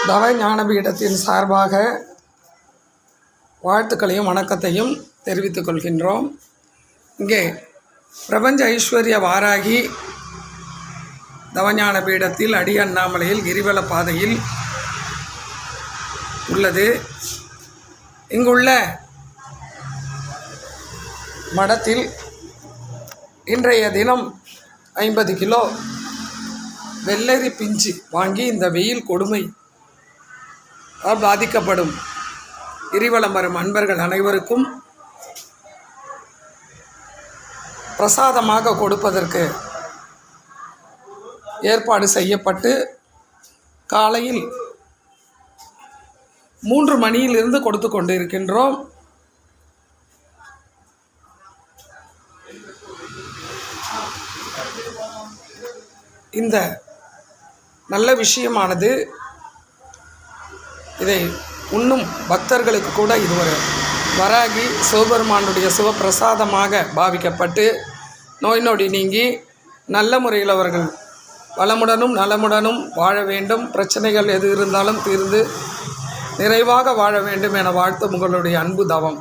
தவ ஞானபீடத்தின் சார்பாக வாழ்த்துக்களையும் வணக்கத்தையும் தெரிவித்துக் கொள்கின்றோம். இங்கே பிரபஞ்ச ஐஸ்வர்ய வாராகி தவஞான பீடத்தில் அடி அண்ணாமலையில் கிரிவல பாதையில் உள்ளது. இங்குள்ள மடத்தில் இன்றைய தினம் 50 கிலோ வெள்ளரி பிஞ்சு வாங்கி இந்த வெயில் கொடுமை பாதிக்கப்படும் கிரிவலம் வரும் அன்பர்கள் அனைவருக்கும் பிரசாதமாக கொடுப்பதற்கு ஏற்பாடு செய்யப்பட்டு காலையில் 3 மணியிலிருந்து கொடுத்து கொண்டிருக்கின்றோம். இந்த நல்ல விஷயமானது இதை உண்ணும் பக்தர்களுக்கு கூட இது ஒரு வராகி சிவபெருமானுடைய சிவப்பிரசாதமாக பாவிக்கப்பட்டு நோய் நொடி நீங்கி நல்ல முறையில் அவர்கள் வளமுடனும் நலமுடனும் வாழ வேண்டும், பிரச்சனைகள் எது இருந்தாலும் தீர்ந்து நிறைவாக வாழ வேண்டும் என வாழ்த்து உங்களுடைய அன்பு தவம்.